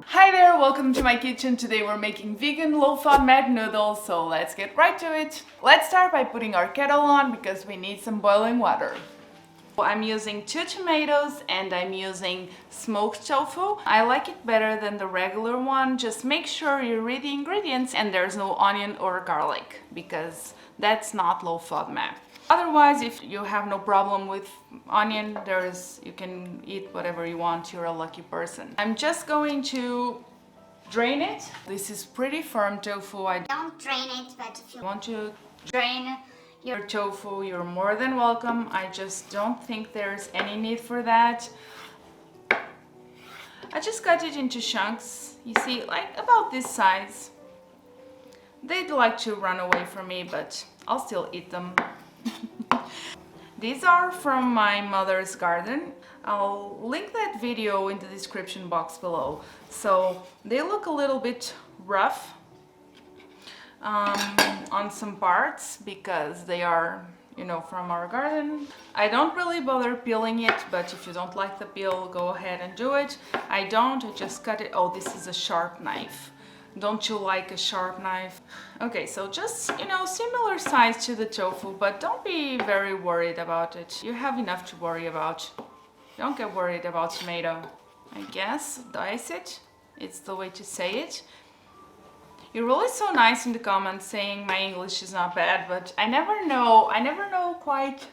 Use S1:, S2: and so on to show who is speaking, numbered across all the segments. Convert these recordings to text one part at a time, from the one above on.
S1: Hi there, welcome to my kitchen. Today we're making vegan low FODMAP noodles, so let's get right to it. Let's start by putting our kettle on because we need some boiling water. I'm using 2 tomatoes and I'm using smoked tofu. I like it better than the regular one. Just make sure you read the ingredients and there's no onion or garlic because that's not low FODMAP. Otherwise, if you have no problem with onion, you can eat whatever you want. You're a lucky person. I'm just going to drain it. This is pretty firm tofu.
S2: Don't drain it, but if you
S1: want to
S2: drain
S1: your tofu, you're more than welcome. I just don't think there's any need for that. I just cut it into chunks. You see, like about this size. They'd like to run away from me, but I'll still eat them. These are from my mother's garden. I'll link that video in the description box below. So they look a little bit rough on some parts because they are, you know, from our garden. I don't really bother peeling it, but if you don't like the peel, go ahead and do it. I just cut it. Oh, this is a sharp knife. Don't you like a sharp knife? Okay, so just, you know, similar size to the tofu, but don't be very worried about it. You have enough to worry about. Don't get worried about tomato. I guess dice it. It's the way to say it. You're always so nice in the comments saying my English is not bad, but I never know quite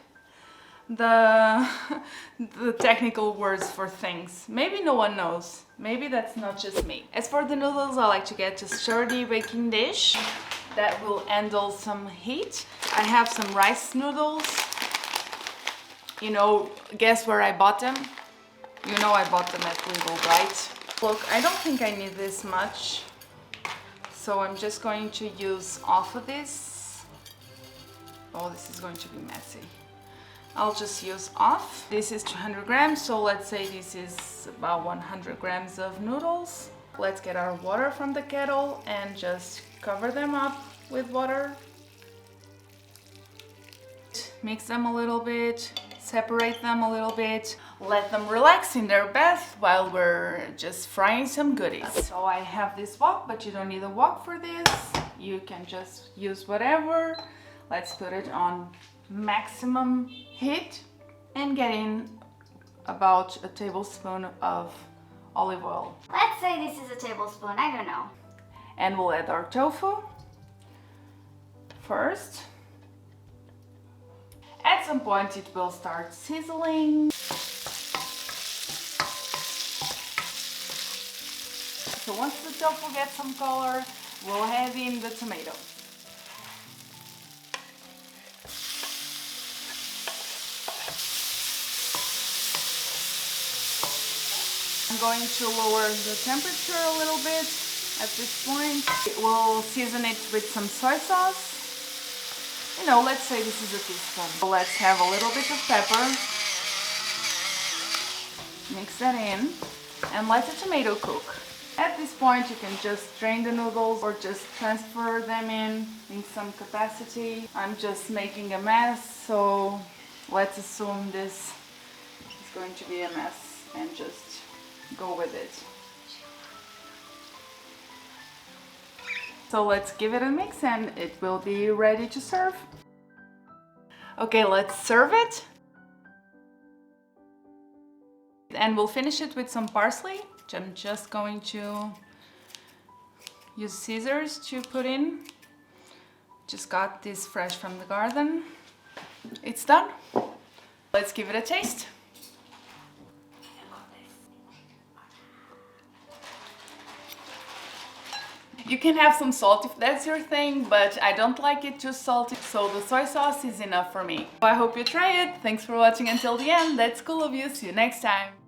S1: the technical words for things. Maybe no one knows. Maybe that's not just me. As for the noodles, I like to get a sturdy baking dish that will handle some heat. I have some rice noodles. You know, guess where I bought them? You know I bought them at Lidl, right? Look, I don't think I need this much. So I'm just going to use half of this. Oh, this is going to be messy. I'll just use half. This is 200 grams, so let's say this is about 100 grams of noodles. Let's get our water from the kettle and just cover them up with water. Mix them a little bit, separate them a little bit. Let them relax in their bath while we're just frying some goodies. So I have this wok, but you don't need a wok for this. You can just use whatever. Let's put it on maximum heat and get in about a tablespoon of olive oil.
S2: let's say this is a tablespoon, I don't know.
S1: And we'll add our tofu first. At some point it will start sizzling. So once the tofu gets some color, we'll add in the tomato. I'm going to lower the temperature a little bit at this point. We'll season it with some soy sauce. You know, let's say this is a teaspoon. So let's have a little bit of pepper. Mix that in and let the tomato cook. At this point you can just drain the noodles or just transfer them in some capacity. I'm just making a mess, so let's assume this is going to be a mess and just go with it. So let's give it a mix and it will be ready to serve. Okay, let's serve it. And we'll finish it with some parsley. I'm just going to use scissors to put in. Just got this fresh from the garden. It's done. Let's give it a taste. You can have some salt if that's your thing, but I don't like it too salty, so the soy sauce is enough for me. I hope you try it. Thanks for watching until the end. That's cool of you. See you next time.